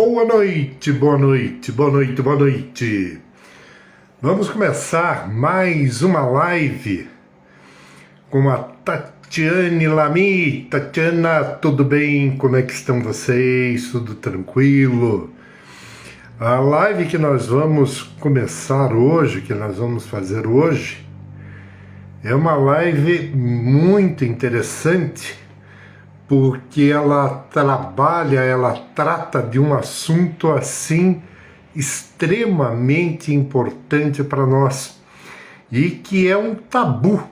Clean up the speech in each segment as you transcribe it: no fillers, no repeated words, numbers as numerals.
Boa noite, boa noite, boa noite, boa noite. Vamos começar mais uma live com a Tatiane Lamy. Tatiana, tudo bem? Como é que estão vocês? Tudo tranquilo? A live que nós vamos começar hoje, que nós vamos fazer hoje, é uma live muito interessante, porque ela trabalha, ela trata de um assunto assim extremamente importante para nós e que é um tabu,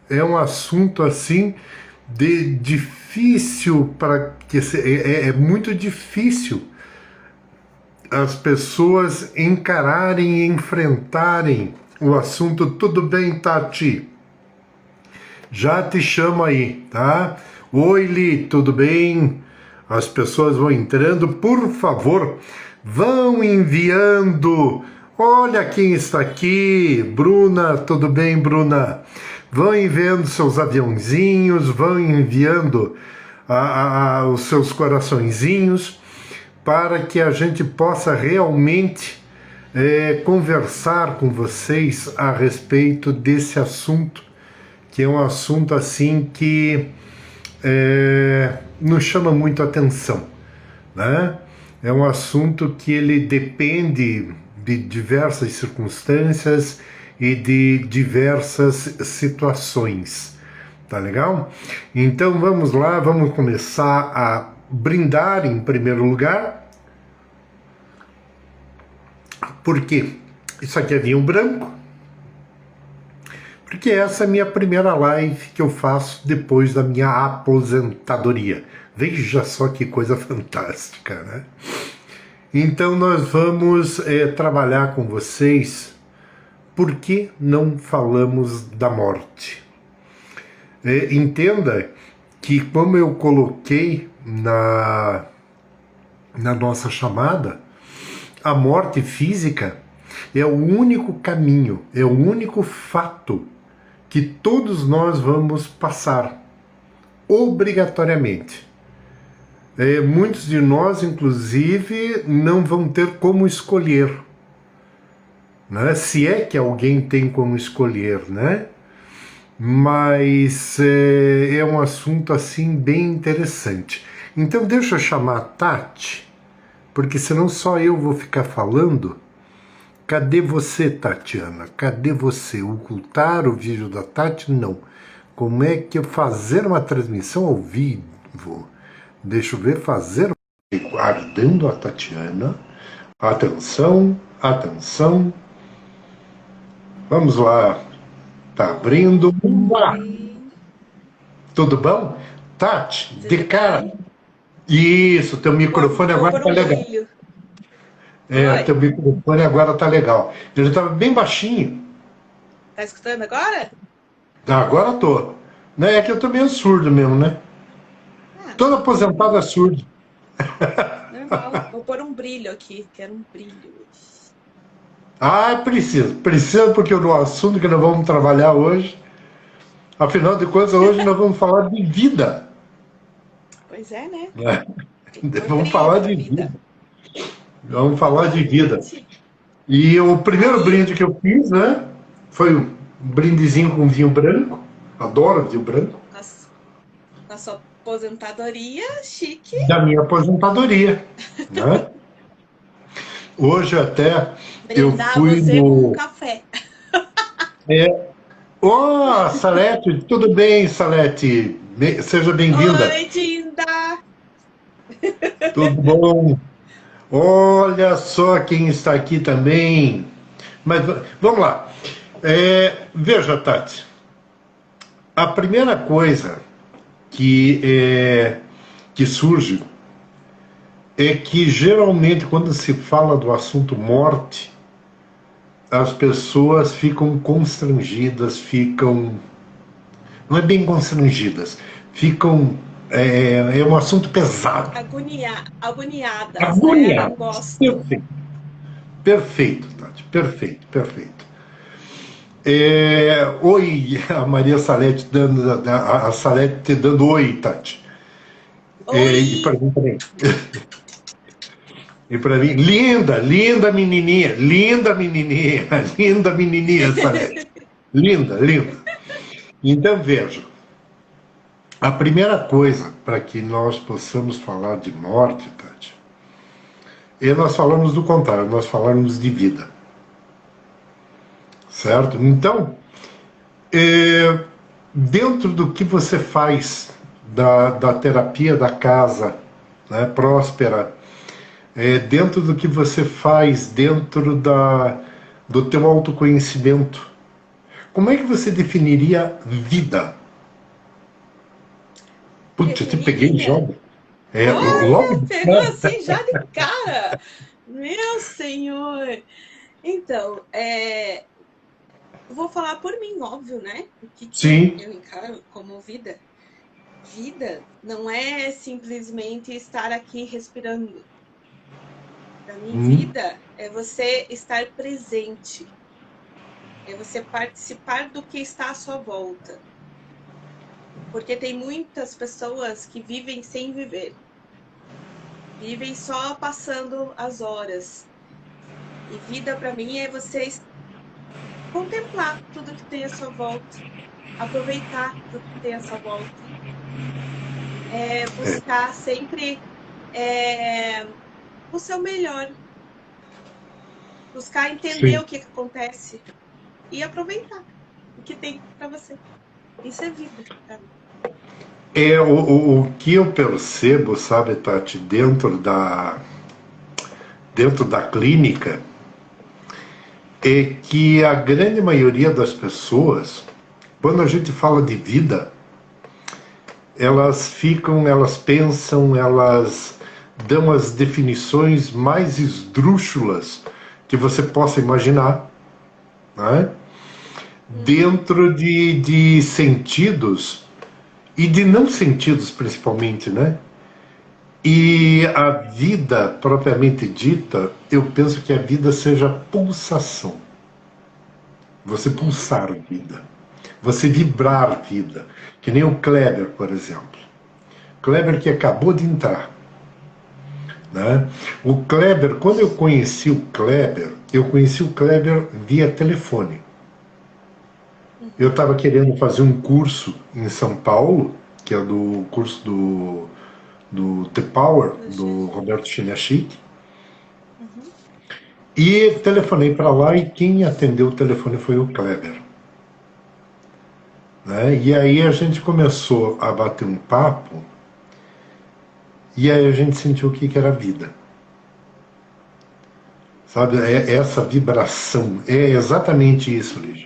é um assunto assim de difícil para que é muito difícil as pessoas encararem e enfrentarem o assunto. Tudo bem, Tati? Já te chamo aí, tá? Oi, Li, tudo bem? As pessoas vão entrando, por favor, vão enviando. Olha quem está aqui, Bruna, tudo bem, Bruna? Vão enviando seus aviãozinhos, vão enviando os seus coraçõezinhos, para que a gente possa realmente conversar com vocês a respeito desse assunto, que é um assunto assim que nos chama muito a atenção, né? É um assunto que ele depende de diversas circunstâncias e de diversas situações, tá legal? Então vamos lá, vamos começar a brindar em primeiro lugar. Por quê? Isso aqui é vinho branco, porque essa é a minha primeira live que eu faço depois da minha aposentadoria. Veja só que coisa fantástica, né? Então nós vamos trabalhar com vocês por que não falamos da morte. Entenda que, como eu coloquei na nossa chamada, a morte física é o único caminho, é o único fato que todos nós vamos passar, obrigatoriamente. Muitos de nós, inclusive, não vão ter como escolher, né? Se é que alguém tem como escolher, né? Mas é um assunto assim bem interessante. Então deixa eu chamar a Tati, porque senão só eu vou ficar falando. Cadê você, Tatiana? Cadê você? Ocultar o vídeo da Tati? Não. Como é que eu fazer uma transmissão ao vivo? Deixa eu ver, fazer... Guardando a Tatiana. Atenção, atenção. Vamos lá. Tá abrindo. Tudo bom? Tati, de cara. Isso, teu microfone agora tá legal. Teu microfone agora tá legal. Ele estava bem baixinho. Tá escutando agora? Agora tô. É que eu tô meio surdo mesmo, né? Todo aposentado é surdo. Normal. Vou pôr um brilho aqui. Quero um brilho. Precisa porque o assunto que nós vamos trabalhar hoje, afinal de contas, hoje nós vamos falar de vida. Pois é, né? Vamos falar de vida. Vamos falar de vida. E o primeiro brinde que eu fiz, né, foi um brindezinho com vinho branco. Adoro vinho branco. Na sua aposentadoria, chique. Da minha aposentadoria, né? Hoje até brindar eu fui você com um café. Salete, tudo bem, Salete? Seja bem-vinda. Oi, Dinda. Tudo bom? Olha só quem está aqui também. Mas vamos lá. Veja, Tati, a primeira coisa que surge é que geralmente quando se fala do assunto morte, as pessoas ficam constrangidas, não é bem constrangidas, é um assunto pesado. Agoniadas. Agoniadas. Não gosto. Perfeito, Tati, perfeito. Oi, a Maria Salete a Salete te dando oi, Tati. Oi. E para mim também. E para mim, linda menininha, linda menininha, Salete. Linda, linda. Então, veja, a primeira coisa para que nós possamos falar de morte, Tati, é nós falamos do contrário, nós falamos de vida. Certo? Então, dentro do que você faz da terapia da casa, né, próspera, dentro do que você faz dentro do teu autoconhecimento, como é que você definiria vida? Putz, eu te peguei em jogo. Olha, pegou assim já de cara. Meu senhor. Então, eu vou falar por mim, óbvio, né? O que Sim. eu encaro como vida. Vida não é simplesmente estar aqui respirando. Para mim, vida é você estar presente. É você participar do que está à sua volta. Porque tem muitas pessoas que vivem sem viver. Vivem só passando as horas. E vida para mim é você contemplar tudo que tem à sua volta. Aproveitar tudo que tem à sua volta. Buscar sempre o seu melhor. Buscar entender Sim. o que acontece. E aproveitar o que tem para você. Isso é vida pra mim. O que eu percebo, sabe, Tati, dentro da clínica, é que a grande maioria das pessoas, quando a gente fala de vida, elas pensam, elas dão as definições mais esdrúxulas que você possa imaginar, né? Dentro de sentidos e de não sentidos, principalmente, né? E a vida propriamente dita, eu penso que a vida seja pulsação. Você pulsar vida. Você vibrar vida. Que nem o Kleber, por exemplo. Kleber que acabou de entrar. Né? O Kleber, quando eu conheci o Kleber via telefone. Eu estava querendo fazer um curso em São Paulo, que é do curso do The Power, do Roberto Chiniachik. E telefonei para lá e quem atendeu o telefone foi o Kleber. Né? E aí a gente começou a bater um papo e aí a gente sentiu o que era vida. Sabe, essa vibração, é exatamente isso, Lígia.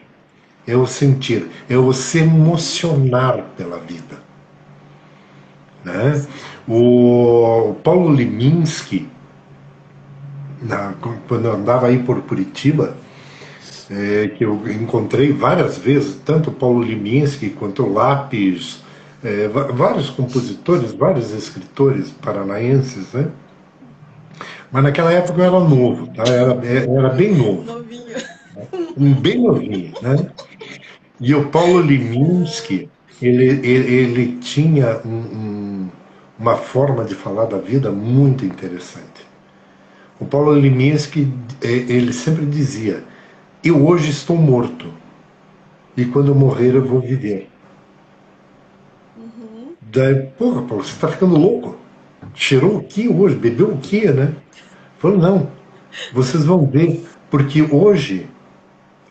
É o sentir, é o se emocionar pela vida. Né? O Paulo Leminski, quando eu andava aí por Curitiba, que eu encontrei várias vezes, tanto o Paulo Leminski quanto o Lápis, vários compositores, vários escritores paranaenses, né? Mas naquela época eu era novo, tá? Era bem novo. Novinho. Bem novinho, né? E o Paulo Leminski, ele tinha uma forma de falar da vida muito interessante. O Paulo Leminski, ele sempre dizia: eu hoje estou morto e quando eu morrer eu vou viver. Daí, porra, Paulo, você está ficando louco? Cheirou o que hoje? Bebeu o que, né? Falou, não, vocês vão ver, porque hoje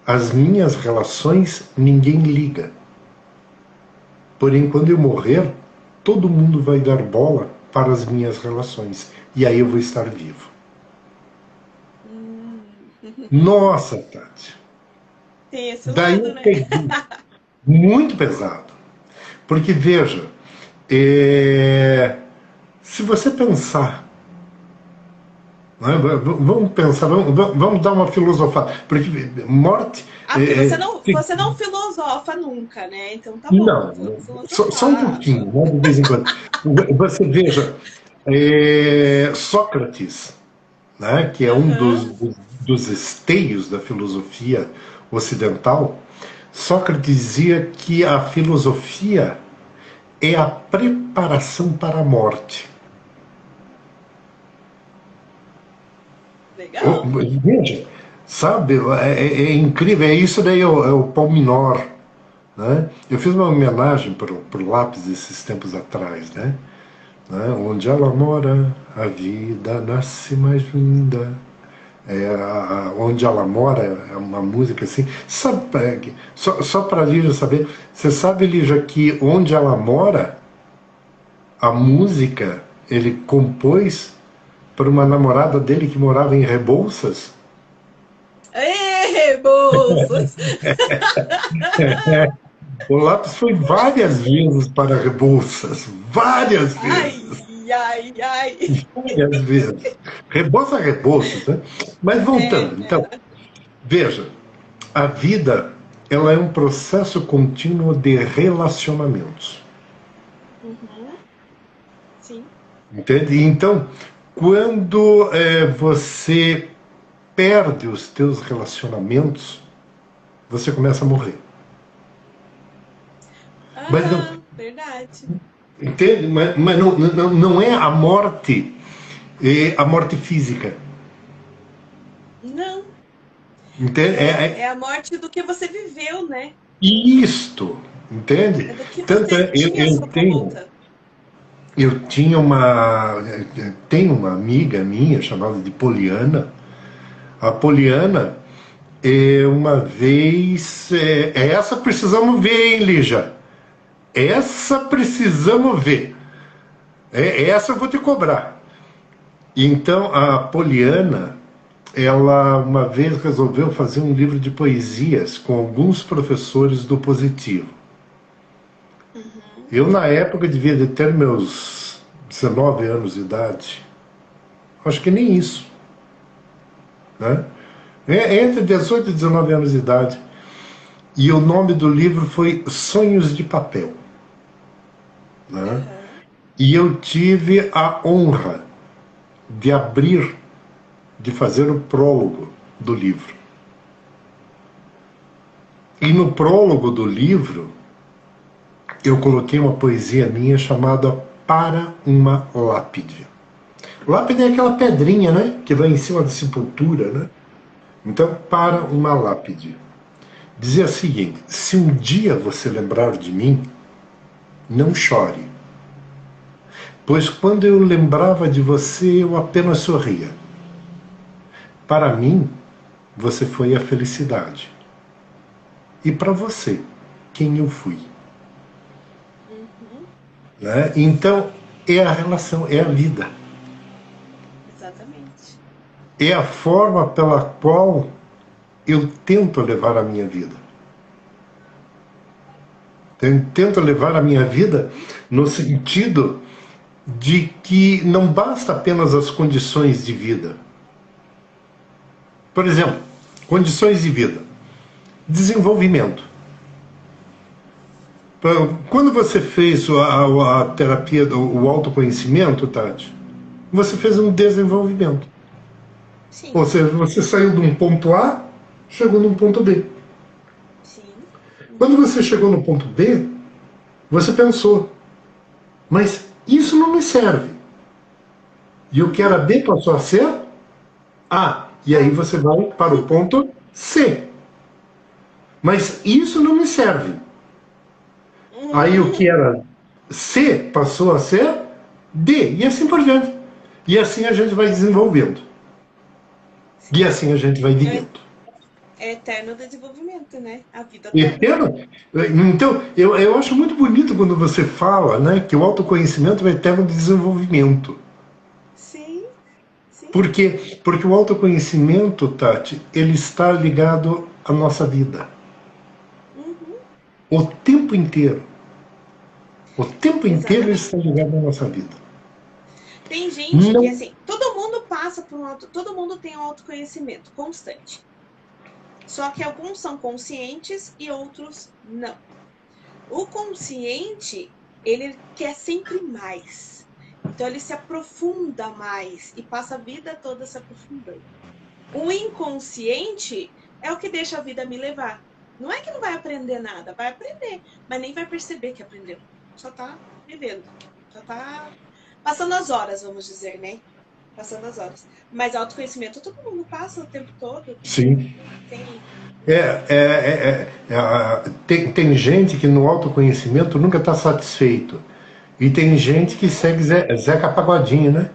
as minhas relações ninguém liga. Porém, quando eu morrer, todo mundo vai dar bola para as minhas relações. E aí eu vou estar vivo. Nossa, Tati. Tem esse Daí lado, eu né? peguei. Muito pesado. Porque, veja, se você pensar, né, vamos pensar, vamos dar uma filosofada. Porque morte. Porque você não filosofa nunca, né? Então tá bom. Não, só um pouquinho, né, de vez em quando. Você veja, Sócrates, né, que é um dos esteios da filosofia ocidental, Sócrates dizia que a filosofia é a preparação para a morte. Legal. Veja, sabe, é incrível, é isso daí, é o Pó Minor, né? Eu fiz uma homenagem para o Lápis esses tempos atrás, né? Onde ela mora, a vida nasce mais linda. Onde ela mora é uma música assim. Sabe, só para a Lígia saber, você sabe, Lígia, que onde ela mora, a música ele compôs para uma namorada dele que morava em Rebouças? Ê, bolsas! O Lápis foi várias vezes para Rebouças, várias vezes, Ai, ai, ai. várias vezes. Rebouças, Rebouças, né? Mas É, voltando, então, veja, a vida ela é um processo contínuo de relacionamentos. uhum, sim. Entende? Então, quando você perde os teus relacionamentos, você começa a morrer. Mas não, Aham, verdade. entende? Mas não é a morte física. Não, Entende? é a morte do que você viveu, né? Isto, É entende? do que Tanto você é, eu, tinha à eu sua tenho, volta. eu tinha tenho uma amiga minha chamada de Poliana. A Poliana, uma vez, essa precisamos ver, hein, Lígia? Essa precisamos ver. Essa eu vou te cobrar. Então, a Poliana, ela uma vez resolveu fazer um livro de poesias com alguns professores do Positivo. Uhum. Eu, na época, devia de ter meus 19 anos de idade. Acho que nem isso, né? Entre 18 e 19 anos de idade. E o nome do livro foi Sonhos de Papel, né? Aham. E eu tive a honra de abrir, de fazer o prólogo do livro. E no prólogo do livro, eu coloquei uma poesia minha chamada Para uma Lápide. Lápide é aquela pedrinha, né? Que vai em cima da sepultura, né? Então, para uma lápide. Dizia o seguinte: se um dia você lembrar de mim, não chore, pois quando eu lembrava de você, eu apenas sorria. Para mim, você foi a felicidade. E para você, quem eu fui. Uhum. Né? Então, é a relação, é a vida. Exatamente. É a forma pela qual eu tento levar a minha vida. Eu tento levar a minha vida no sentido de que não basta apenas as condições de vida. Por exemplo, condições de vida. Desenvolvimento. Quando você fez a terapia, o autoconhecimento, Tati, você fez um desenvolvimento. Ou Sim, seja, você saiu de um ponto A, chegou num ponto B. sim. Quando Uhum. você chegou no ponto B, você pensou, mas isso não me serve. E o que era B passou a ser A. E aí Ah, você vai para o ponto C. Mas isso não me serve. Aí o que uhum. era C passou a ser D. E assim por diante. E assim a gente vai desenvolvendo. E Sim. assim a gente vai É, vivendo. é eterno desenvolvimento, né? A vida toda. Entendo? Então, eu acho muito bonito quando você fala, né, que o autoconhecimento é eterno desenvolvimento. Sim, sim. Por quê? Porque o autoconhecimento, Tati, ele está ligado à nossa vida. Uhum. O tempo inteiro. O tempo inteiro ele está Exatamente. ligado à nossa vida. Tem gente que, Não. assim, todo mundo passa por todo mundo tem um autoconhecimento constante. Só que alguns são conscientes e outros não. O consciente, ele quer sempre mais. Então ele se aprofunda mais e passa a vida toda se aprofundando. O inconsciente é o que deixa a vida me levar. Não é que não vai aprender nada, vai aprender, mas nem vai perceber que aprendeu. Só tá vivendo. Só tá passando as horas, vamos dizer, né? passando as horas. Mas autoconhecimento todo mundo passa o tempo todo. Sim. Tem... Tem gente que no autoconhecimento nunca está satisfeito. E tem gente que segue Zeca Pagodinho, né?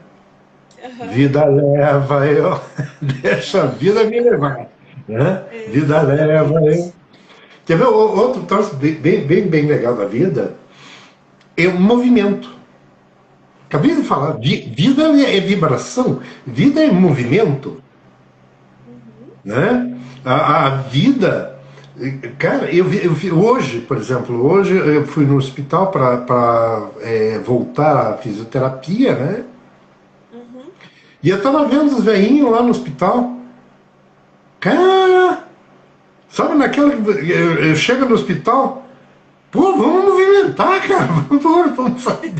Uhum. Vida leva eu, deixa a vida me levar. Né? Vida leva eu. Quer ver outro troço bem legal da vida? É o movimento. Acabei de falar, vida é vibração, vida é movimento. Né? A vida. Cara, hoje, por exemplo, hoje eu fui no hospital para voltar à fisioterapia, né? E eu tava vendo os velhinhos lá no hospital. Cara, sabe naquela que eu chego no hospital, pô, vamos movimentar, cara, vamos sair.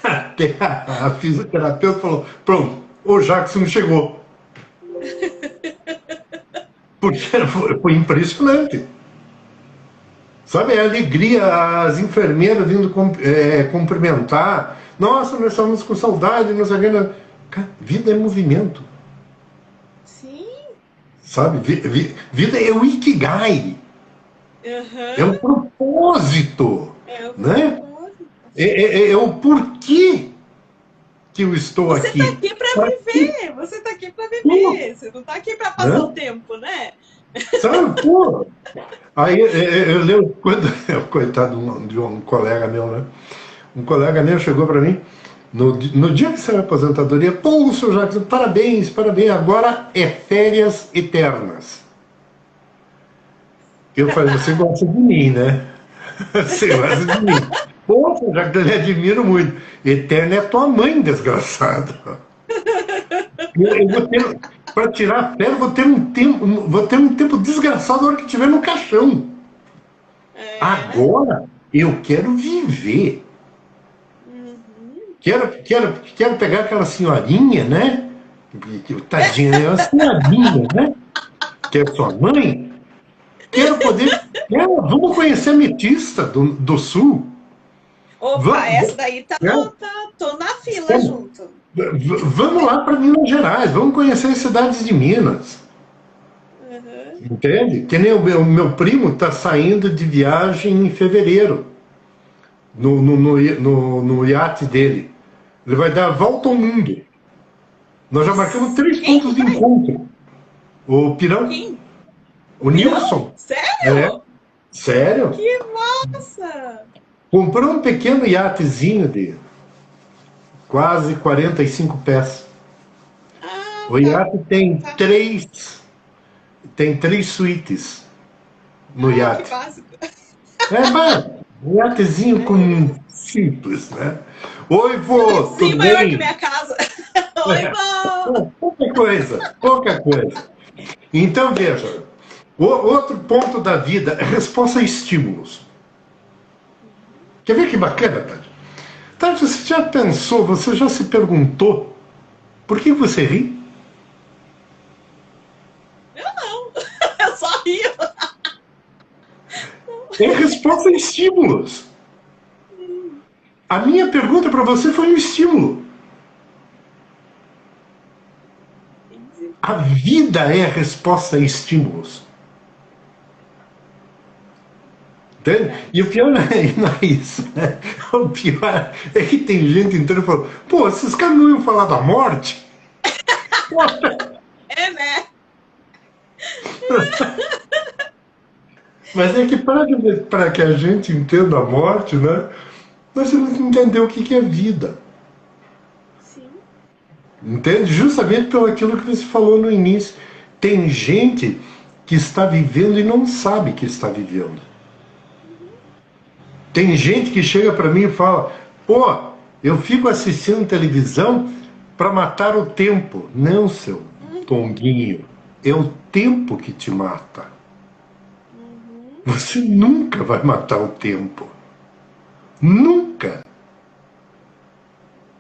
Até a fisioterapeuta falou, pronto, o Jackson chegou. Porque foi impressionante. Sabe, a alegria, as enfermeiras vindo cumprimentar. Nossa, nós estamos com saudade, nós vendo. Vida é movimento. Sim. Sabe, vida é o ikigai. É o propósito. Né? É o porquê que eu estou aqui. Você está aqui para viver. Você está aqui para viver. Você não está aqui para passar o tempo, né? Sabe, pô. Aí eu lembro quando, coitado de um colega meu, né? Um colega meu chegou para mim no dia que saiu a aposentadoria, pô, seu Jackson, parabéns, agora é férias eternas. Eu falei, você gosta de mim, né? Você gosta de mim. Pô, seu Jackson, eu lhe admiro muito. Eterna é tua mãe, desgraçado. Eu vou ter, para tirar a férias, vou ter um tempo desgraçado na hora que estiver no caixão. Agora eu quero viver. Quero pegar aquela senhorinha, né? Tadinha, é uma senhorinha, né? Que é sua mãe. Quero poder. Vamos conhecer a Metista do Sul. Opa, essa daí tô na fila junto. Vamos lá para Minas Gerais, vamos conhecer as cidades de Minas. Entende? Que nem o meu primo está saindo de viagem em fevereiro no iate dele. Ele vai dar a volta ao mundo. Nós já marcamos 3 pontos de encontro. O Pirão. Quem? O Nilson. Sério? Sério? Que massa! Comprou um pequeno iatezinho de quase 45 pés. O iate tem três suítes no iate. Que básico. Um iatezinho com simples, né? Oi, vô, tudo maior bem? que minha casa. Oi, vô! Pouca coisa. Então, veja, outro ponto da vida é resposta a estímulos. Quer ver que bacana, Tati? Tati, você já pensou, você já se perguntou por que você ri? Eu não, eu só rio. É resposta a estímulos. A minha pergunta para você foi um estímulo. A vida é a resposta a estímulos. Entende? E o pior não é isso, né? O pior é que tem gente entrando e falando, pô, esses caras não iam falar da morte? É, né? Mas é que para que a gente entenda a morte, né? Nós temos que entender o que é vida. Sim. Entende? Justamente pelo aquilo que você falou no início. Tem gente que está vivendo e não sabe que está vivendo. Tem gente que chega para mim e fala, pô, eu fico assistindo televisão para matar o tempo. Não, seu tonguinho. É o tempo que te mata. Você nunca vai matar o tempo. Nunca.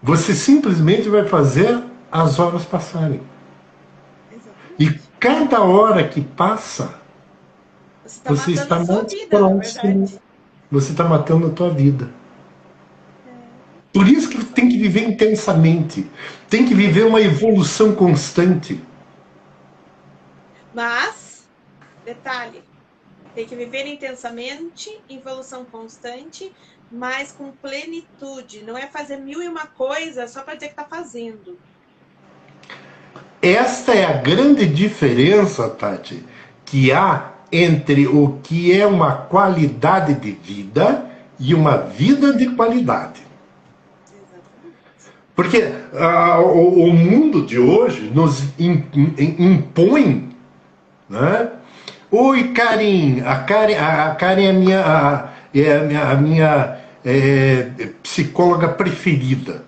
Você simplesmente vai fazer as horas passarem. E cada hora que passa, você está mais próximo. Você está matando a tua vida. Por isso que tem que viver intensamente. Tem que viver uma evolução constante. Mas, detalhe, tem que viver intensamente, evolução constante, mas com plenitude. Não é fazer 1001 coisa só para dizer que está fazendo. Esta é a grande diferença, Tati, que há entre o que é uma qualidade de vida e uma vida de qualidade. Porque o mundo de hoje nos impõe, né? Oi, Karen. A Karen é a minha psicóloga preferida.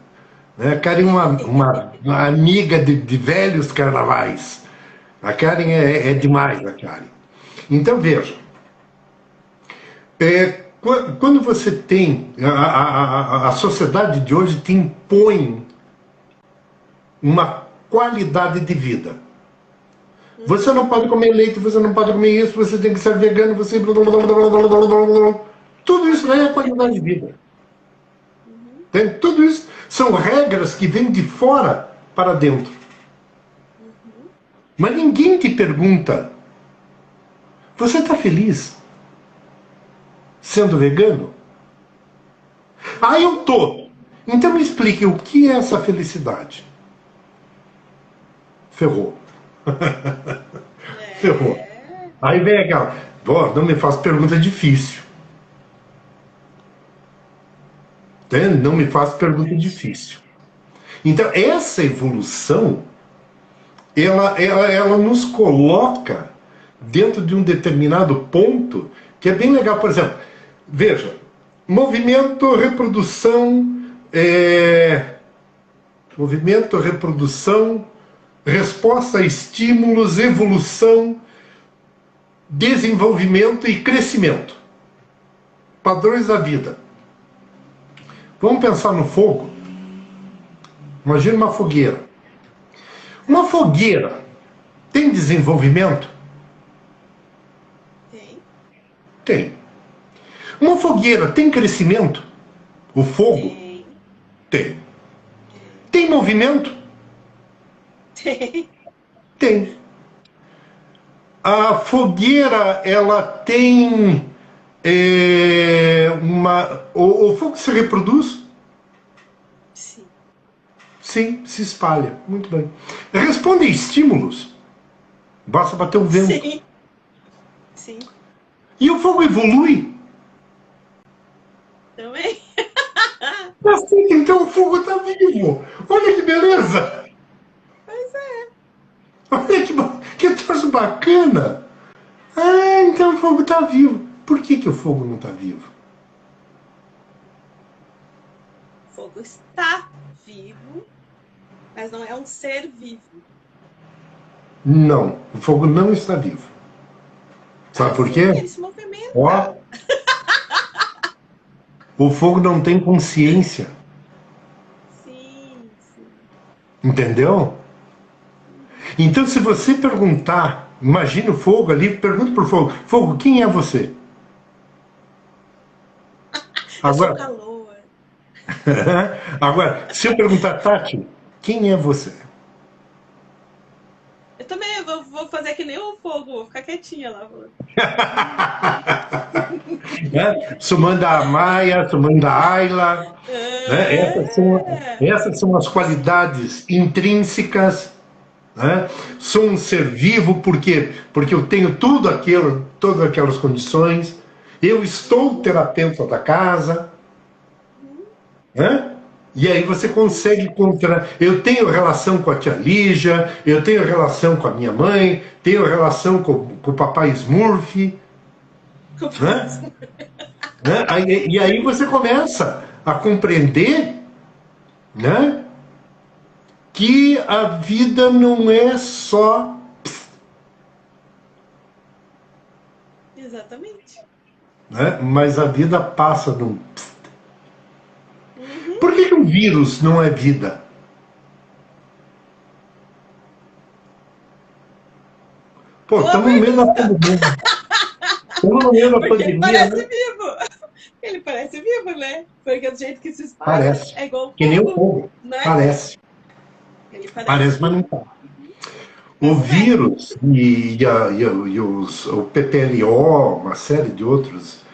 Né? A Karen é uma amiga de velhos carnavais. A Karen é demais, a Karen. Então, veja. Quando você tem... A sociedade de hoje te impõe uma qualidade de vida. Você não pode comer leite, você não pode comer isso, você tem que ser vegano, você... Tudo isso é a qualidade de vida. Tudo isso são regras que vêm de fora para dentro. Mas ninguém te pergunta: você está feliz sendo vegano? Ah, eu tô. Então me explique o que é essa felicidade. Ferrou. Ferrou. Aí vem aquela: não me faz pergunta difícil. Não me faz pergunta difícil. Então, essa evolução, ela nos coloca dentro de um determinado ponto que é bem legal. Por exemplo, veja, movimento, reprodução, resposta a estímulos, evolução, desenvolvimento e crescimento. Padrões da vida. Vamos pensar no fogo. Imagina uma fogueira. Uma fogueira tem desenvolvimento? Tem. Uma fogueira tem crescimento? O fogo? Tem. Tem movimento? Tem. A fogueira, ela tem o fogo se reproduz? Sim. Sim, se espalha. Muito bem. Responde a estímulos. Basta bater o vento. Sim. Sim. E o fogo evolui? Também. Assim, então o fogo está vivo. Olha que beleza. Pois é. Olha que troço bacana. Ah, então o fogo está vivo. Por que o fogo não está vivo? O fogo está vivo, mas não é um ser vivo. Não, o fogo não está vivo. Sabe por quê? Ele se movimenta. Ó, o fogo não tem consciência. Sim, sim. Entendeu? Então, se você perguntar, imagina o fogo ali, pergunta pro fogo: fogo, quem é você? Agora, eu sou calor. Agora, se eu perguntar, Tati, quem é você? Eu também vou fazer que nem o fogo, vou ficar quietinha lá. Sumanda Maia, Sumanda Ayla. Né? Essas são as qualidades intrínsecas. Né? Sou um ser vivo porque eu tenho todas aquelas condições. Eu estou terapeuta da casa. Né? E aí você consegue encontrar. Eu tenho relação com a tia Lígia, eu tenho relação com a minha mãe, tenho relação com o papai Smurf. Né? E aí você começa a compreender, né, que a vida não é só... Exatamente. Né, mas a vida passa num... Por que um vírus não é vida? Pô, estamos no meio da pandemia. Estamos no meio da pandemia. Parece vivo. Ele parece vivo, né? Porque do jeito que se espalha Parece. é igual Que nem o fogo, fogo. né? Parece. Ele parece Parece, mas não vivo, tá. O mas não é. vírus o PPLO, uma série de outros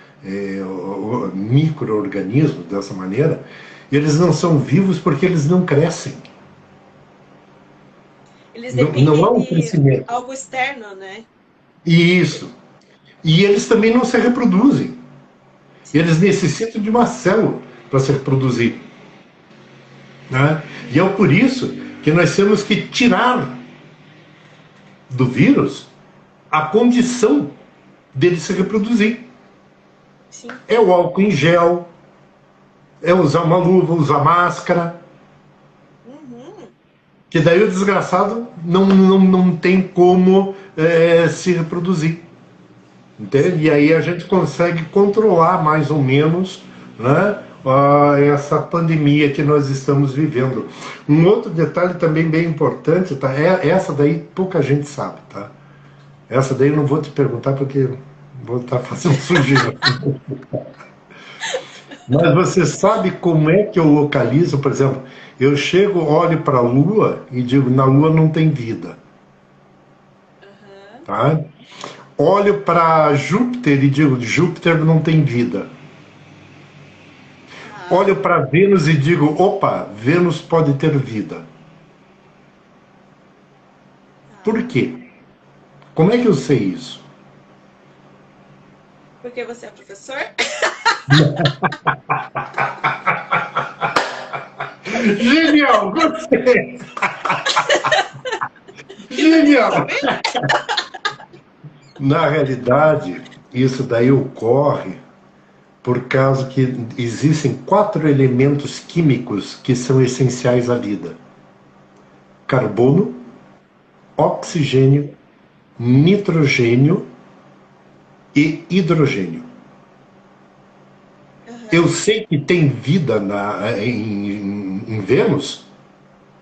micro-organismos dessa maneira, eles não são vivos porque eles não crescem. Eles Não há dependem um de crescimento. algo externo, né? Isso. E eles também não se reproduzem. Sim. Eles necessitam de uma célula para se reproduzir. Né? E é por isso que nós temos que tirar do vírus a condição dele se reproduzir. Sim. É o álcool em gel, é usar uma luva, usar máscara, Uhum. que daí o desgraçado não tem como se reproduzir. Entende? E aí a gente consegue controlar mais ou menos, né, essa pandemia que nós estamos vivendo. Um outro detalhe também bem importante, tá? Essa daí pouca gente sabe, tá? Essa daí eu não vou te perguntar porque vou estar fazendo sujeira. Mas você sabe como é que eu localizo, por exemplo, eu chego, olho para a Lua e digo, na Lua não tem vida, Uhum. tá? Olho para Júpiter e digo, Júpiter não tem vida. Tá. Olho para Vênus e digo, opa, Vênus pode ter vida. Por Tá. quê? Como é que eu sei isso? Porque você é professor? Genial, gostei! Isso eu queria Genial! saber. Na realidade, isso daí ocorre por causa que existem 4 elementos químicos que são essenciais à vida: carbono, oxigênio, nitrogênio e hidrogênio. Eu Uhum. sei que tem vida em Vênus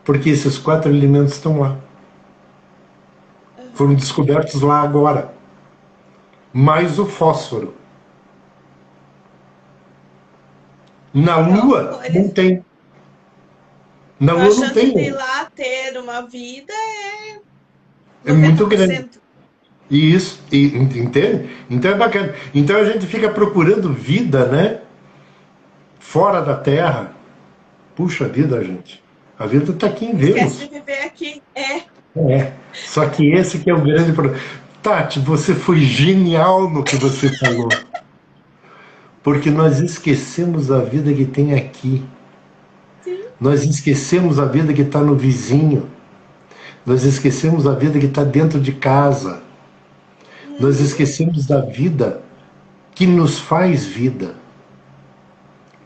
porque esses 4 elementos estão lá. Foram Uhum. descobertos lá agora. Mais o fósforo. Na Lua Então, não eles, tem. Na então a Lua não chance de tem. lá ter uma vida é É muito grande. 90%. E isso, entende? Então é bacana. Então a gente fica procurando vida, né? Fora da Terra. Puxa vida, gente. A vida está aqui em Esquece de Vênus. viver aqui. É. É. Só que esse que é o grande problema. Tati, você foi genial no que você falou. Porque nós esquecemos a vida que tem aqui. Sim. Nós esquecemos a vida que está no vizinho. Nós esquecemos a vida que está dentro de casa. Nós Uhum. esquecemos da vida que nos faz vida,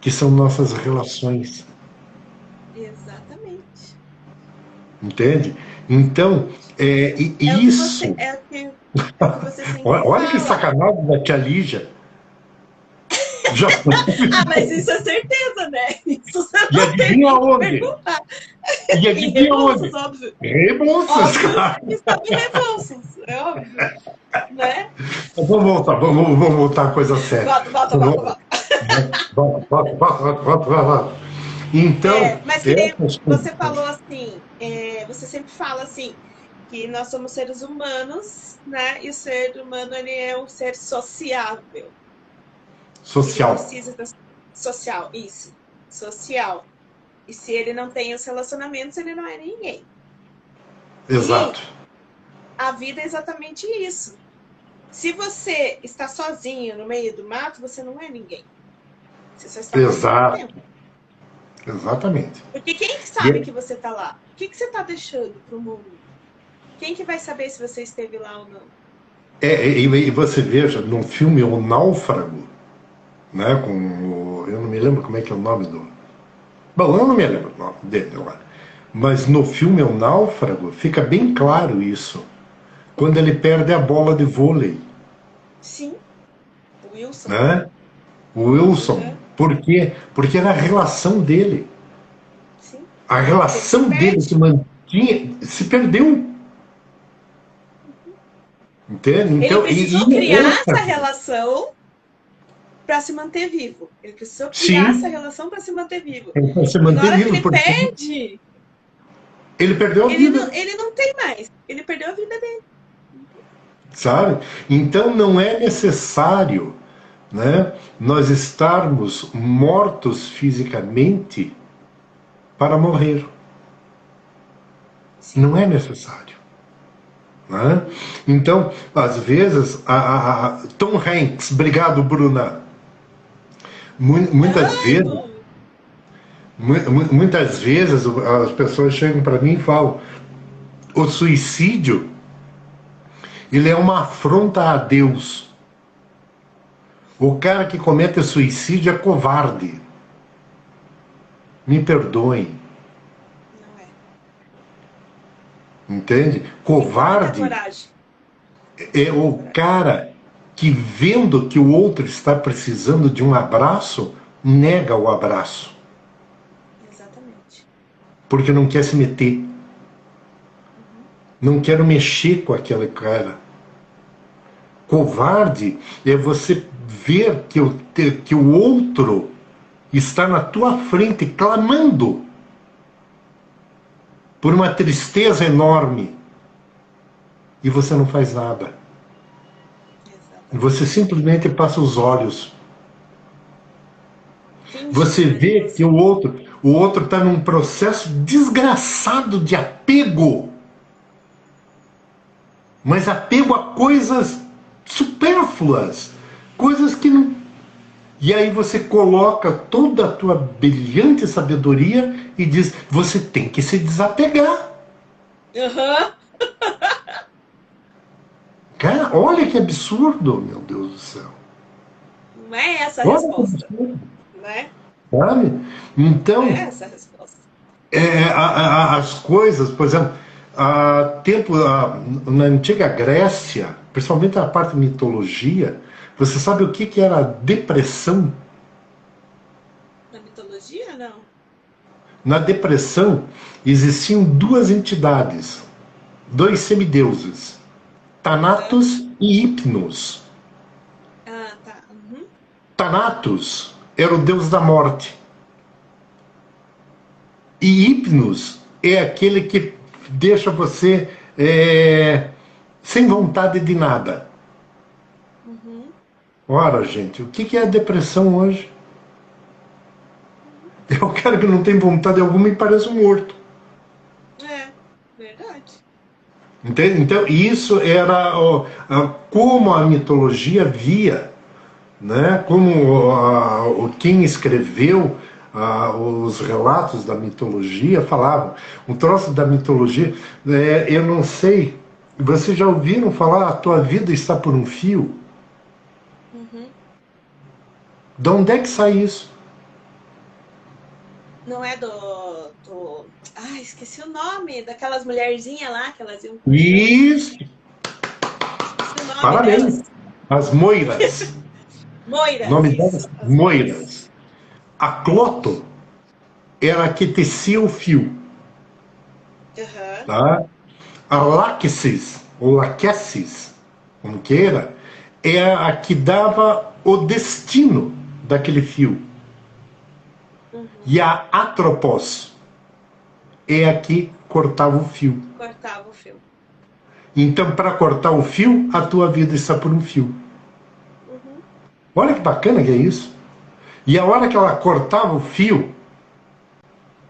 que são nossas relações. Exatamente. Entende? Então, É o que você, isso. é o que você sempre Olha que fala. sacanagem da tia Lígia. Já... Ah, mas isso é certeza, né? Isso você E não tem adivinha nem que onde? perguntar. E Em adivinha Rebouças, onde? óbvio. Rebouças, Óbvio cara. que estava em Rebouças, é óbvio, né? Vamos voltar, vamos voltar à coisa séria. Volta, volta, volta, volta. Volta. Então, Mas que nem essas você falou coisas. assim, você sempre fala assim, que nós somos seres humanos, né? E o ser humano, ele é um ser sociável. Ele Social. precisa da social, isso, social. E se ele não tem os relacionamentos, ele não é ninguém. Exato. E a vida é exatamente isso. Se você está sozinho no meio do mato, você não é ninguém. Você só está passando Exato. tempo. Exatamente. Porque quem que E, sabe que você está lá? O que você está deixando para o mundo? Quem que vai saber se você esteve lá ou não? e você veja, num filme O Náufrago, né, eu não me lembro como é que é o nome do... Bom, eu não me lembro o nome dele lá. Mas no filme O Náufrago fica bem claro isso. Quando ele perde a bola de vôlei, Sim, o Wilson. né? O Wilson. Uhum. Por quê? Porque era a relação dele. Sim. A Ele se relação dele que perde. mantinha se perdeu. Entende? Ele Então, precisou criar essa relação para se manter vivo. Ele precisou criar Sim, essa relação para se manter vivo. para se E na manter hora que vivo, ele porque perde, ele perdeu a vida, ele não tem mais. Ele perdeu a vida dele. sabe? Então não é necessário, né, nós estarmos mortos fisicamente para morrer. Sim. Não é necessário. Né? Então, às vezes, Tom Hanks, obrigado, Bruna. Muitas vezes, Amo. muitas vezes as pessoas chegam para mim e falam: o suicídio, ele é uma afronta a Deus. O cara que comete suicídio é covarde. Me perdoem, Não é. entende? Tem que ter muita Covarde coragem. é o cara que, vendo que o outro está precisando de um abraço, nega o abraço, Exatamente. porque não quer se meter, não quer mexer com aquele cara. Covarde é você ver que o outro está na tua frente clamando por uma tristeza enorme e você não faz nada. Exatamente. Você simplesmente passa os olhos. Finge Você ser vê que inocente. o outro está num processo desgraçado de apego, mas apego a coisas supérfluas, coisas que não. E aí você coloca toda a tua brilhante sabedoria e diz: você tem que se desapegar. Aham. Cara, olha que absurdo, meu Deus do céu. Não é essa a Olha que resposta, absurdo, né? sabe? Não é Então, essa a resposta. as coisas, por exemplo, na antiga Grécia, principalmente na parte de mitologia, você sabe o que era a depressão? Na mitologia, não. Na depressão existiam duas entidades, dois semideuses, Aham. Thanatos e Hypnos. Ah, tá. Uhum. Thanatos era o deus da morte. E Hypnos é aquele que deixa você sem vontade de nada. Uhum. Ora, gente, o que é a depressão hoje? É o cara que não tem vontade alguma e parece um morto. É, verdade. Entende? Então, isso era como a mitologia via, né? Como quem escreveu os relatos da mitologia falavam. Um troço da mitologia, eu não sei, vocês já ouviram falar: a tua vida está por um fio? Uhum. De onde é que sai isso? Não é do. Ah, esqueci o nome daquelas mulherzinhas lá que elas iam cortando. Isso, Esqueci o nome parabéns. delas. As moiras. O Moiras, nome isso. delas, As moiras. moiras. A Cloto era a que tecia o fio. Aham. Tá? A Láquesis, ou Laquesis, como queira, é a que dava o destino daquele fio. Uhum. E a Atropos é a que cortava o fio. Cortava o fio. Então, para cortar o fio, a tua vida está por um fio. Uhum. Olha que bacana que é isso. E a hora que ela cortava o fio,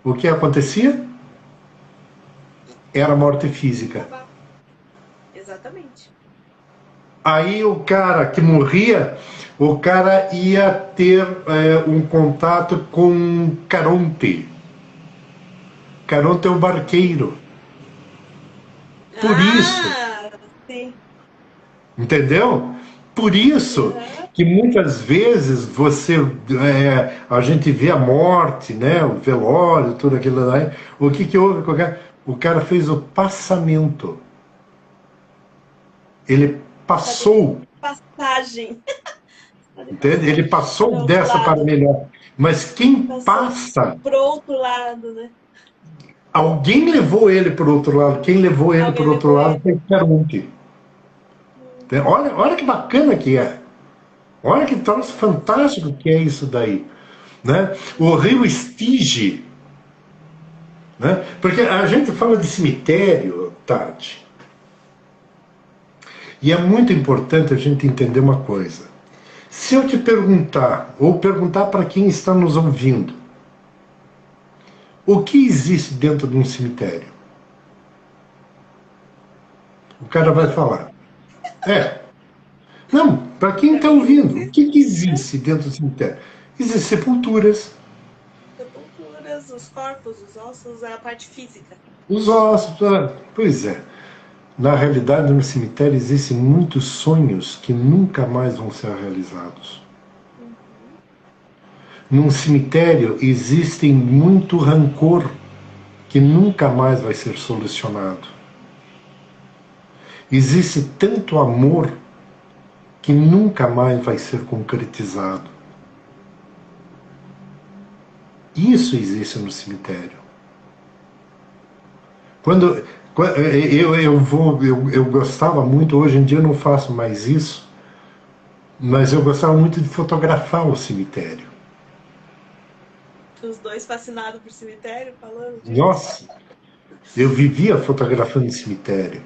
o que acontecia? Era morte física. Acabava. Exatamente. Aí o cara que morria, o cara ia ter um contato com Caronte. Caronte é o barqueiro. Por isso, Ah, sim. entendeu? Por isso Aham. que muitas vezes a gente vê a morte, né, o velório, tudo aquilo lá. O que houve com o cara? O cara fez o passamento. Ele Está de passou, passagem. Está de entende? Ele passagem. passou Para outro dessa para lado. melhor. Mas quem Passou passa, pro outro lado, né? alguém levou ele para o outro lado. Quem levou ele para Alguém o outro levou lado ele. foi Caronte. Uhum. Olha que bacana que é. Olha que troço fantástico que é isso daí. Né? O rio Estige, né? Porque a gente fala de cemitério, Tati, e é muito importante a gente entender uma coisa. Se eu te perguntar, ou perguntar para quem está nos ouvindo, o que existe dentro de um cemitério? O cara vai falar. É. Não, para quem Para está mim, ouvindo, o que é, existe dentro do cemitério? Existem sepulturas, sepulturas, os corpos, os ossos, a parte física. os ossos. Pois é. Na realidade, no cemitério existem muitos sonhos que nunca mais vão ser realizados. Uhum. Num cemitério existem muito rancor que nunca mais vai ser solucionado. Existe tanto amor que nunca mais vai ser concretizado. Isso existe no cemitério. Quando eu gostava muito, hoje em dia eu não faço mais isso, mas eu gostava muito de fotografar o cemitério. Os dois fascinados por cemitério, falando disso. Nossa, eu vivia fotografando o cemitério.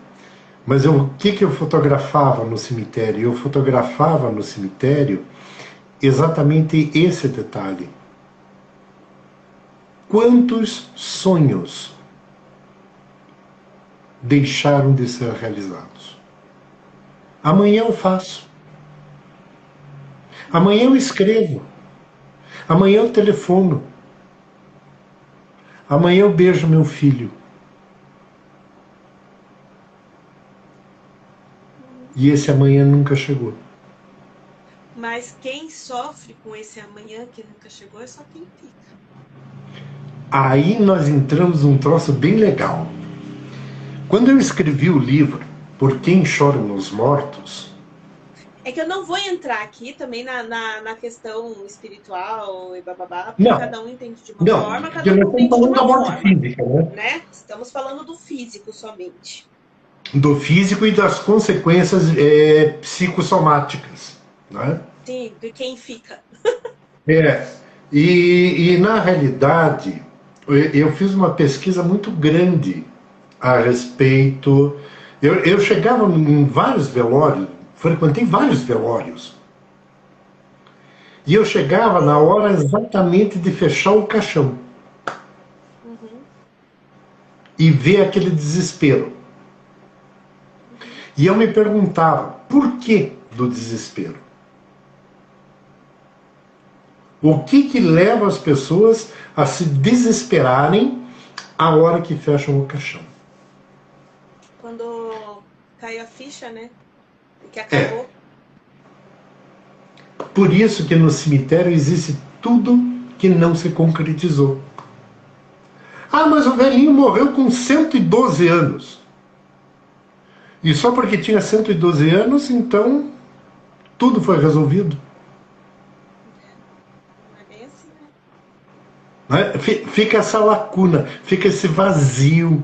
Mas o que eu fotografava no cemitério? Eu fotografava no cemitério exatamente esse detalhe. Quantos sonhos deixaram de ser realizados? Amanhã eu faço. Amanhã eu escrevo. Amanhã eu telefono. Amanhã eu beijo meu filho. E esse amanhã nunca chegou. Mas quem sofre com esse amanhã que nunca chegou é só quem fica. Aí nós entramos num troço bem legal. Quando eu escrevi o livro Por Quem Choram os Mortos, É que eu não vou entrar aqui também na questão espiritual e bababá, porque não, cada um entende de uma não, forma, porque cada nós um estamos entende de falando da uma morte forma, física, né? né? Estamos falando do físico somente. Do físico e das consequências psicossomáticas. Né? Sim, de quem fica. É, e na realidade, eu fiz uma pesquisa muito grande a respeito. Eu chegava em vários velórios, frequentei vários velórios, e eu chegava na hora exatamente de fechar o caixão Uhum, e ver aquele desespero. uhum. E eu me perguntava, por que do desespero? O que leva as pessoas a se desesperarem a hora que fecham o caixão? Quando caiu a ficha, né? Que É, acabou. por isso que no cemitério existe tudo que não se concretizou. Ah, mas o velhinho morreu com 112 anos. E só porque tinha 112 anos, então tudo foi resolvido. É, não é bem assim, né? Né? Fica essa lacuna, fica esse vazio.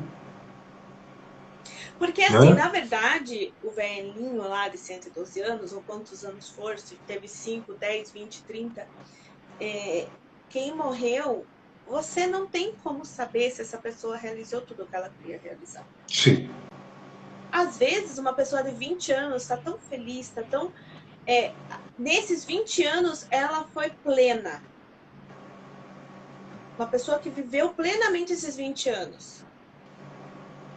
Porque, assim, Né? na verdade, o velhinho lá de 112 anos, ou quantos anos for, se teve 5, 10, 20, 30, é, quem morreu, você não tem como saber se essa pessoa realizou tudo o que ela queria realizar. Sim. Às vezes, uma pessoa de 20 anos está tão feliz, está tão. Nesses 20 anos, ela foi plena. Uma pessoa que viveu plenamente esses 20 anos.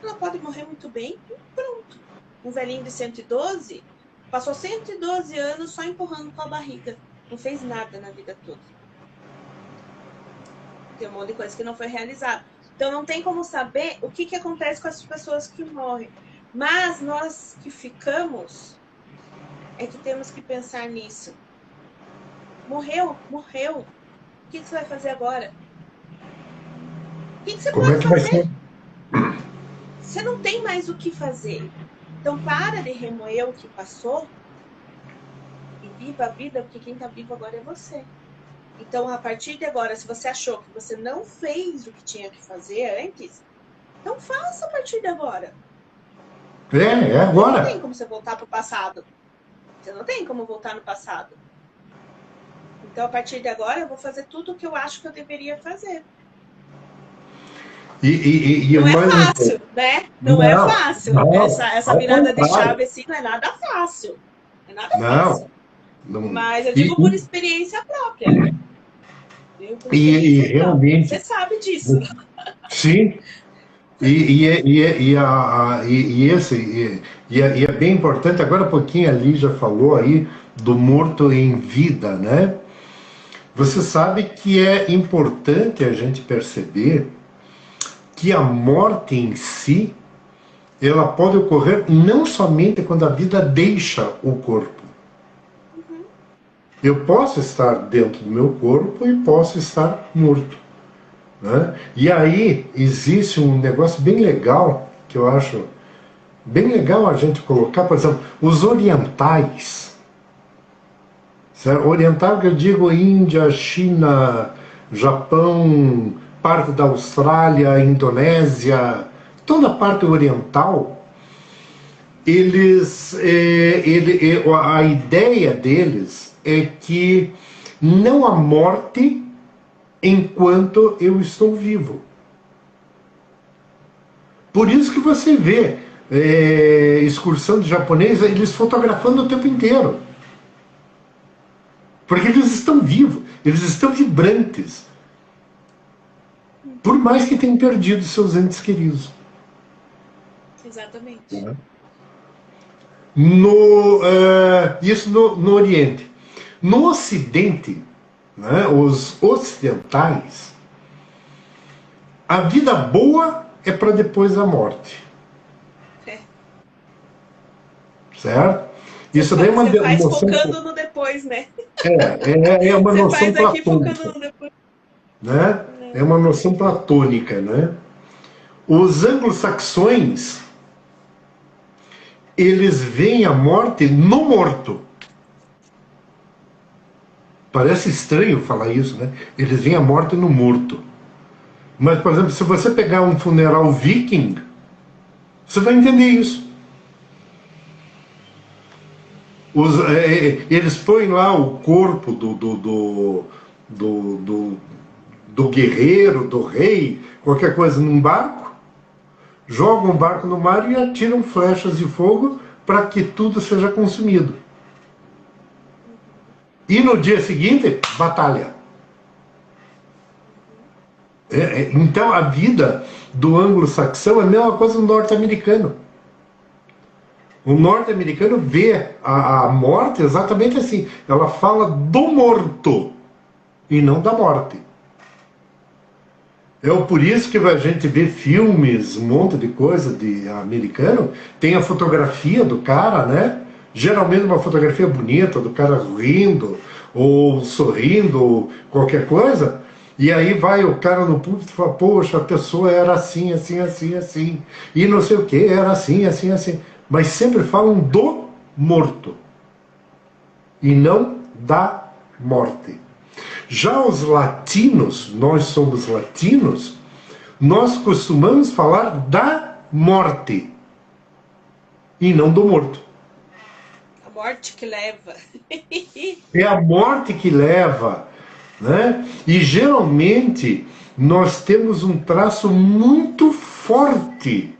Ela pode morrer muito bem e pronto. Um velhinho de 112 passou 112 anos só empurrando com a barriga. Não fez nada na vida toda. Tem um monte de coisa que não foi realizada. Então não tem como saber o que acontece com as pessoas que morrem. Mas nós que ficamos é que temos que pensar nisso. Morreu, morreu. O que você vai fazer agora? O que você Como é pode que vai ser? fazer? Você não tem mais o que fazer. Então para de remoer o que passou e viva a vida, porque quem está vivo agora é você. Então, a partir de agora, se você achou que você não fez o que tinha que fazer antes, então faça a partir de agora. É Porque não tem agora. como você voltar para o passado. Você não tem como voltar no passado. Então, a partir de agora, eu vou fazer tudo o que eu acho que eu deveria fazer. O Não é mais fácil, importante. né? Não é Não, fácil. não, Essa ao virada de contrário. chave, assim, não é nada fácil. Não é nada Não, fácil. não. Mas eu E, digo por experiência própria. Viu? Por e experiência própria. Você realmente, sabe disso. sim. E é bem importante. Agora, há pouquinho a Lígia falou aí do morto em vida, né? Você sabe que é importante a gente perceber que a morte em si, ela pode ocorrer não somente quando a vida deixa o corpo. Uhum. Eu posso estar dentro do meu corpo e posso estar morto, né? E aí existe um negócio bem legal, que eu acho bem legal a gente colocar, por exemplo, os orientais. Certo? Oriental que eu digo Índia, China, Japão, parte da Austrália, Indonésia, toda a parte oriental, a ideia deles é que não há morte enquanto eu estou vivo. Por isso que você vê excursão de japonês, eles fotografando o tempo inteiro. Porque eles estão vivos, eles estão vibrantes. Por mais que tenham perdido seus entes queridos. Exatamente. Isso no Oriente. No Ocidente, né, os ocidentais, a vida boa é para depois da morte. É. Certo? Isso daí é uma Você faz noção. focando no depois, né? É uma Você noção faz aqui focando platônica. no depois. Né? É Não. uma noção platônica. Né? Os anglo-saxões, eles veem a morte no morto. Parece estranho falar isso, né? Eles veem a morte no morto. Mas, por exemplo, se você pegar um funeral viking, você vai entender isso. Eles põem lá o corpo do, do, do guerreiro, do rei, qualquer coisa, num barco, jogam o barco no mar e atiram flechas de fogo para que tudo seja consumido. E no dia seguinte, batalha. Então a vida do anglo-saxão é a mesma coisa do norte-americano. O norte-americano vê a morte exatamente assim. Ela fala do morto e não da morte. É por isso que a gente vê filmes, um monte de coisa de americano, tem a fotografia do cara, né? Geralmente uma fotografia bonita, do cara rindo, ou sorrindo, ou qualquer coisa, e aí vai o cara no público e fala, poxa, a pessoa era assim, assim, assim, assim, e não sei o que, era assim, assim, assim. Mas sempre falam do morto, e não da morte. Já os latinos, nós somos latinos, nós costumamos falar da morte e não do morto. A morte que leva. É a morte que leva, né? E geralmente nós temos um traço muito forte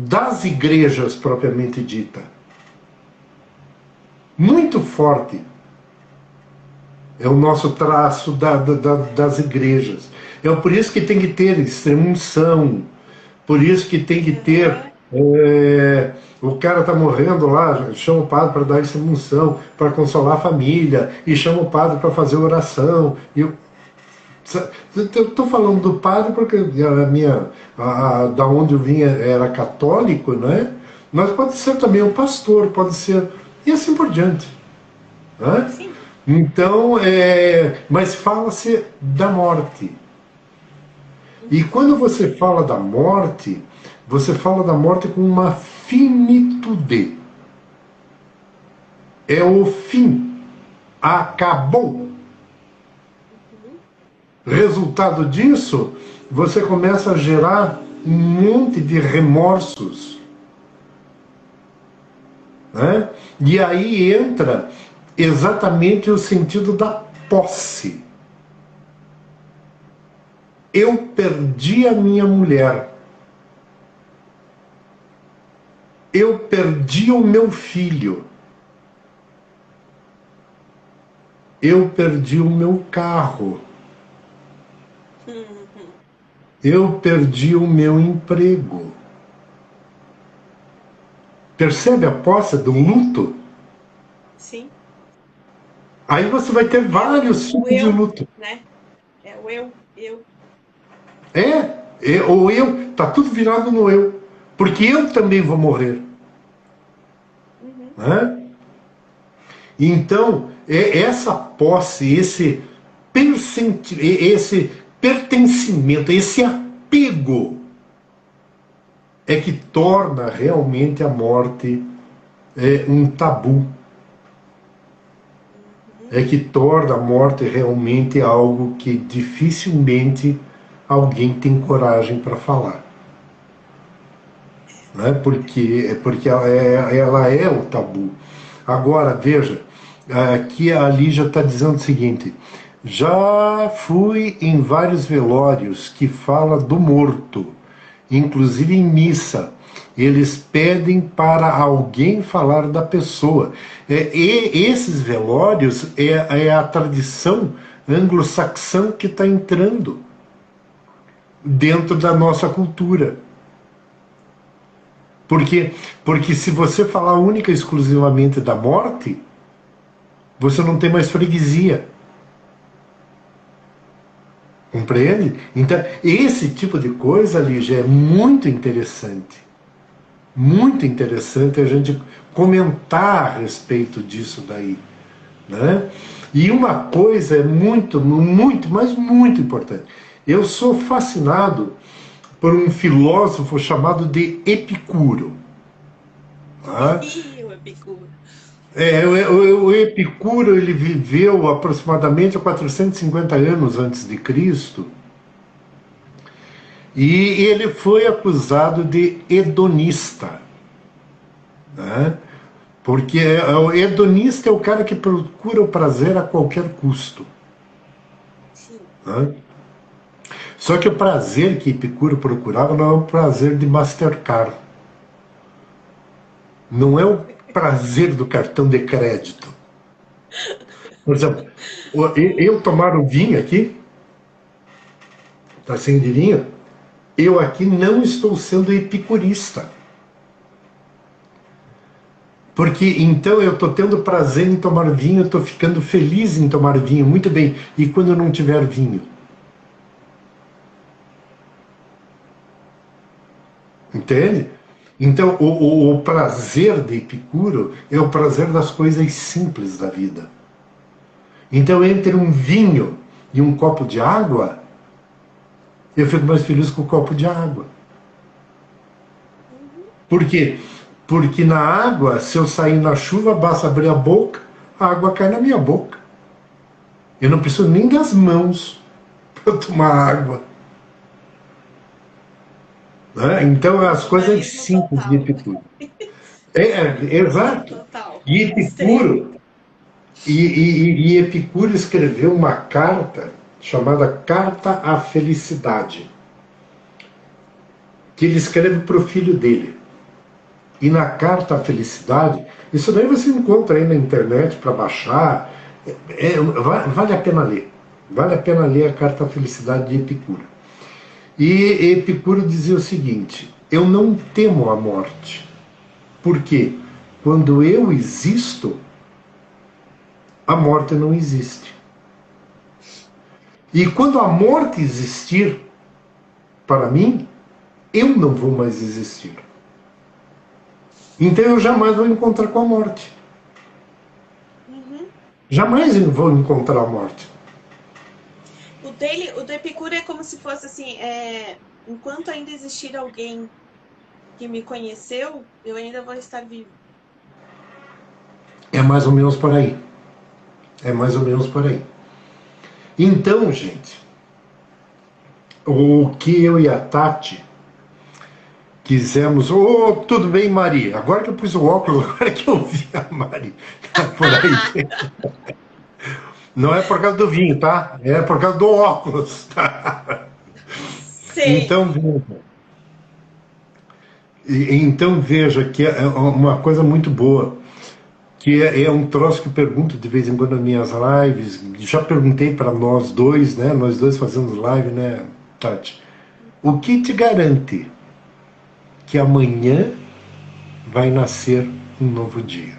das igrejas propriamente dita. Muito forte. É o nosso traço das igrejas. É por isso que tem que ter extrema-unção, por isso que tem que ter. O cara está morrendo lá, chama o padre para dar extrema-unção, para consolar a família, e chama o padre para fazer oração. Eu estou falando do padre porque da onde eu vinha era católico, né? Mas pode ser também um pastor, pode ser. E assim por diante. Né? Sim. Então, mas fala-se da morte. E quando você fala da morte, você fala da morte com uma finitude. É o fim. Acabou. Resultado disso, você começa a gerar um monte de remorsos. Né? E aí entra exatamente o sentido da posse. Eu perdi a minha mulher. Eu perdi o meu filho. Eu perdi o meu carro. Eu perdi o meu emprego. Percebe a posse do luto? Sim. Aí você vai ter vários tipos de luto. Né? É o eu. O eu, tá tudo virado no eu. Porque eu também vou morrer. Né? Então, essa posse, esse pertencimento, esse apego é que torna realmente a morte um tabu. É que torna a morte realmente algo que dificilmente alguém tem coragem para falar. Né? Porque ela é o tabu. Agora, veja, aqui a Lígia está dizendo o seguinte: já fui em vários velórios que fala do morto, inclusive em missa. Eles pedem para alguém falar da pessoa. E esses velórios é a tradição anglo-saxã que está entrando dentro da nossa cultura. Porque se você falar única e exclusivamente da morte, você não tem mais freguesia. Compreende? Então, esse tipo de coisa, Lígia, é muito interessante. Muito interessante a gente comentar a respeito disso daí. Né? E uma coisa é muito, mas muito importante. Eu sou fascinado por um filósofo chamado de Epicuro. Tá? O Epicuro. O Epicuro ele viveu aproximadamente 450 anos antes de Cristo e ele foi acusado de hedonista, né? Porque o hedonista é o cara que procura o prazer a qualquer custo. Né? Só que o prazer que Epicuro procurava não é o prazer de Mastercard. Não é o prazer do cartão de crédito. Por exemplo, eu tomar o vinho aqui, tá sem de vinho, eu aqui não estou sendo epicurista. Porque então eu estou tendo prazer em tomar vinho, eu estou ficando feliz em tomar vinho, muito bem. E quando eu não tiver vinho? Entende? Então o prazer de Epicuro é o prazer das coisas simples da vida. Então entre um vinho e um copo de água, eu fico mais feliz com o copo de água. Por quê? Porque na água, se eu sair na chuva, basta abrir a boca, a água cai na minha boca. Eu não preciso nem das mãos para tomar água. Né? Então, as coisas simples de Epicuro. Exato. E Epicuro, e Epicuro escreveu uma carta chamada Carta à Felicidade, que ele escreve para o filho dele. E na Carta à Felicidade, isso daí você encontra aí na internet para baixar, vale a pena ler. Vale a pena ler a Carta à Felicidade de Epicuro. E Epicuro dizia o seguinte: eu não temo a morte, porque quando eu existo, a morte não existe. E quando a morte existir, para mim, eu não vou mais existir. Então eu jamais vou encontrar com a morte. Jamais eu vou encontrar a morte. O do Epicuro é como se fosse assim, enquanto ainda existir alguém que me conheceu, eu ainda vou estar vivo. É mais ou menos por aí. É mais ou menos por aí. Então, gente, o que eu e a Tati quisemos... Oh, tudo bem, Mari? Agora que eu pus o óculos, agora que eu vi a Mari. Tá por aí. Não é por causa do vinho, tá? É por causa do óculos, tá? Sei. Então, então veja que é uma coisa muito boa, que é um troço que eu pergunto de vez em quando nas minhas lives. Já perguntei para nós dois, né? Nós dois fazendo live, né, Tati? O que te garante que amanhã vai nascer um novo dia?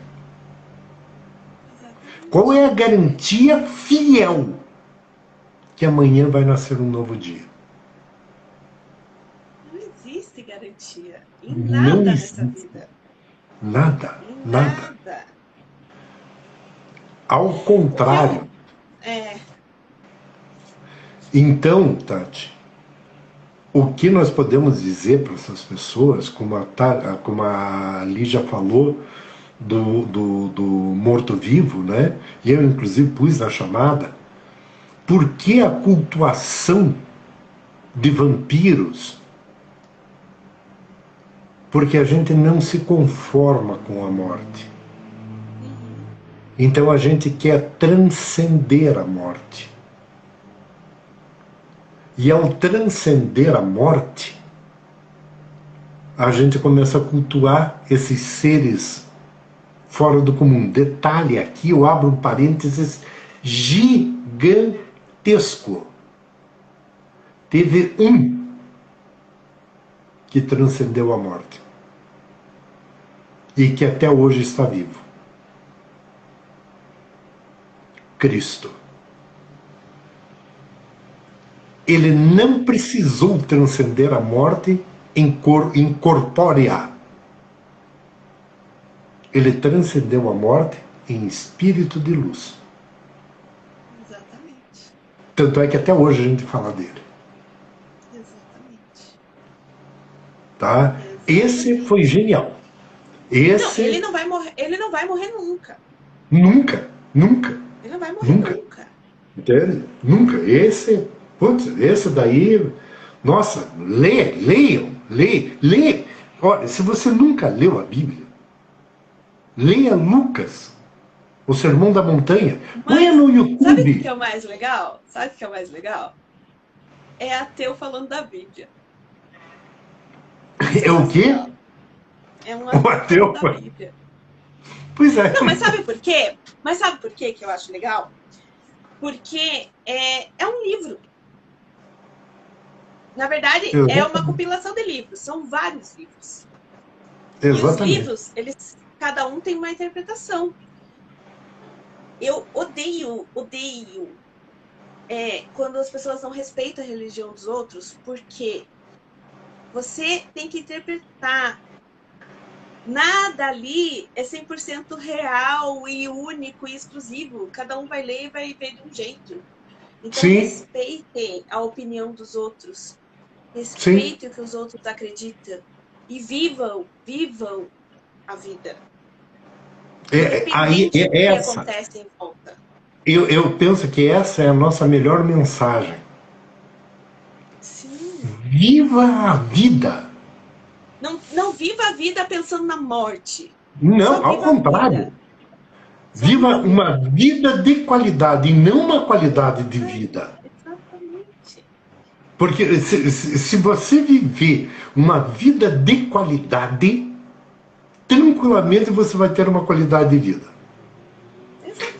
Qual Exatamente. é a garantia fiel que amanhã vai nascer um novo dia? Não existe garantia em Não nada nessa existe vida. nada, Em nada. nada. Ao O que eu. contrário. É. Então, Tati, o que nós podemos dizer para essas pessoas, como a Lígia falou, do morto-vivo, né? E eu, inclusive, pus na chamada, por que a cultuação de vampiros? Porque a gente não se conforma com a morte. Uhum. Então a gente quer transcender a morte. E ao transcender a morte, a gente começa a cultuar esses seres fora do comum. Detalhe aqui, eu abro um parênteses gigantesco. Teve um que transcendeu a morte e que até hoje está vivo. Cristo. Ele não precisou transcender a morte incorpórea. Ele transcendeu a morte em espírito de luz. Exatamente. Tanto é que até hoje a gente fala dele. Exatamente. Tá? Esse foi Exatamente. genial. Não, ele Esse não vai morrer, ele não vai morrer nunca. nunca, nunca, Ele não vai morrer nunca. nunca. Entende? Nunca. Esse daí, nossa, lê. Olha, se você nunca leu a Bíblia, leia Lucas, o Sermão da Montanha. Põe Mas no sabe o que YouTube. é o mais legal? Sabe o que é o mais legal? É ateu falando da Bíblia. Isso é É o o mais quê? legal. É um O ateu falando ateu. da Bíblia. Pois é. Não, mas sabe por quê? Mas sabe por quê que eu acho legal? Porque é um livro. Na verdade, é uma Exatamente. compilação de livros. São vários livros. E os Exatamente. livros, eles, cada um tem uma interpretação. Eu odeio quando as pessoas não respeitam a religião dos outros, porque você tem que interpretar. Nada ali é 100% real e único e exclusivo. Cada um vai ler e vai ver de um jeito. Então, Sim, respeitem a opinião dos outros. sim. Respeitem o que os outros acreditam. E vivam a vida. Aí Independente do é que essa. acontece em volta. Eu penso que essa é a nossa melhor mensagem. Sim. Viva a vida. Não viva a vida pensando na morte. Só Não, ao viva a vida. contrário. Só viva Viva a uma vida. vida de qualidade e não uma qualidade de vida. Exatamente. Porque se você viver uma vida de qualidade, tranquilamente você vai ter uma qualidade de vida.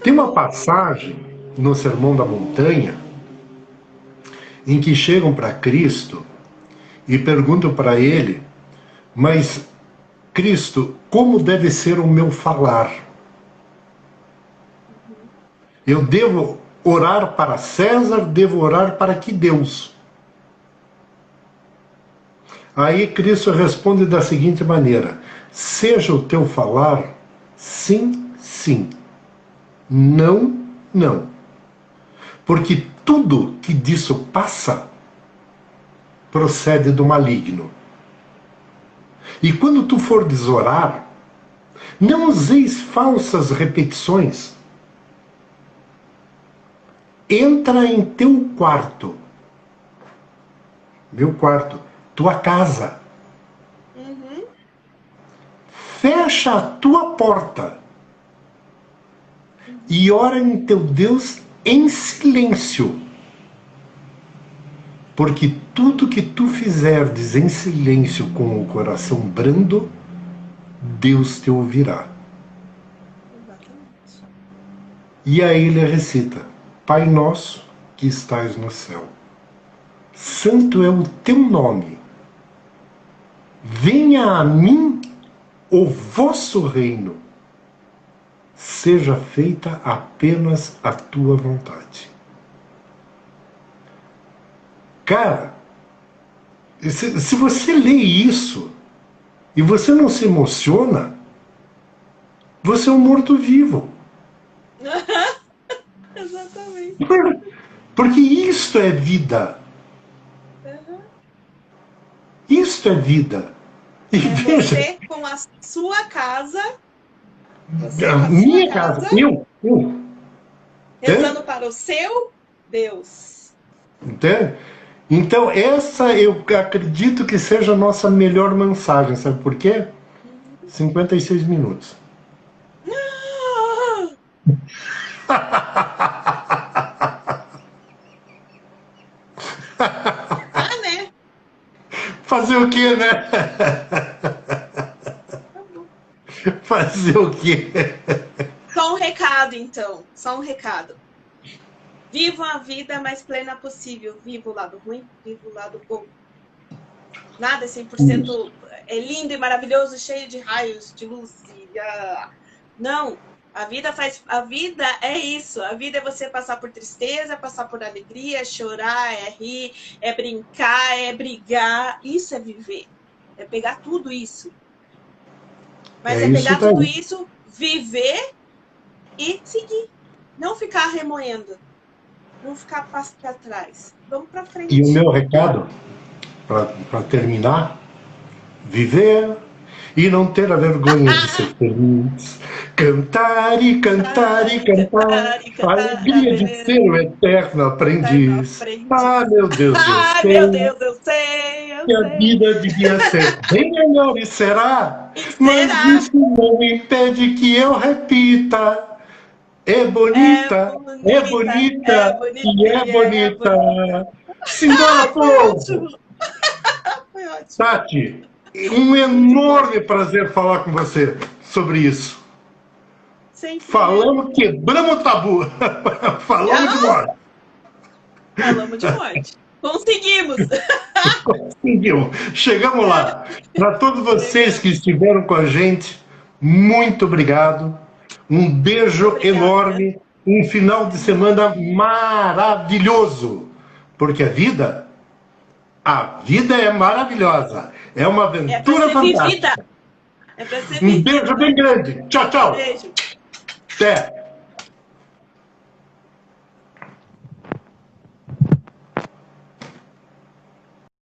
Tem uma Exatamente. passagem no Sermão da Montanha em que chegam para Cristo e perguntam para ele: mas Cristo, como deve ser o meu falar? Uhum. Eu devo orar para César, devo orar para que Deus? Aí Cristo responde da seguinte maneira: seja o teu falar sim, sim, não, não. Porque tudo que disso passa procede do maligno. E quando tu fores orar, não useis falsas repetições. Entra em teu quarto, meu quarto, tua casa, fecha a tua porta e ora em teu Deus em silêncio. Porque tudo que tu fizerdes em silêncio com o coração brando, Deus te ouvirá. Exatamente. E aí ele recita: Pai nosso que estais no céu, santo é o teu nome. Venha a mim o vosso reino. Seja feita apenas a tua vontade. Cara, se você lê isso e você não se emociona, você é um morto-vivo. Exatamente. Porque isto é vida. Isto é vida. E veja, Você com a sua casa, minha casa, eu. rezando para o seu Deus. Entende? Então, essa eu acredito que seja a nossa melhor mensagem. Sabe por quê? 56 minutos. Ah, né? Fazer o quê, né? Fazer o quê? Só um recado, então. Só um recado. Vivam a vida mais plena possível. Viva o lado ruim, viva o lado bom. Nada é 100% é lindo e maravilhoso, cheio de raios, de luz. Não. A vida é isso. A vida é você passar por tristeza, passar por alegria, é chorar, é rir, é brincar, é brigar. Isso é viver. É pegar tudo isso. Mas é pegar tudo isso, viver e seguir. Não ficar remoendo. Não ficar passo para trás. Vamos para frente. E o meu recado, para terminar, viver e não ter a vergonha de ser feliz. Cantar e cantar e cantar, a alegria de ser o eterno aprendiz. Ah, meu Deus, meu Deus, eu sei. Que a vida devia ser bem melhor e será, mas isso não impede que eu repita. É bonita, é bonita, e é bonita. Simbora, povo! Foi ótimo. Tati, um enorme prazer falar com você sobre isso. Falamos, quebramos o tabu. Falamos de morte. Falamos de morte. Conseguimos! Conseguimos. Chegamos lá. Para todos vocês que estiveram com a gente, muito obrigado. Um beijo enorme. Um final de semana maravilhoso. Porque a vida é maravilhosa. É uma aventura fantástica. É pra ser Um beijo bem grande. Tchau, tchau. Beijo. Até.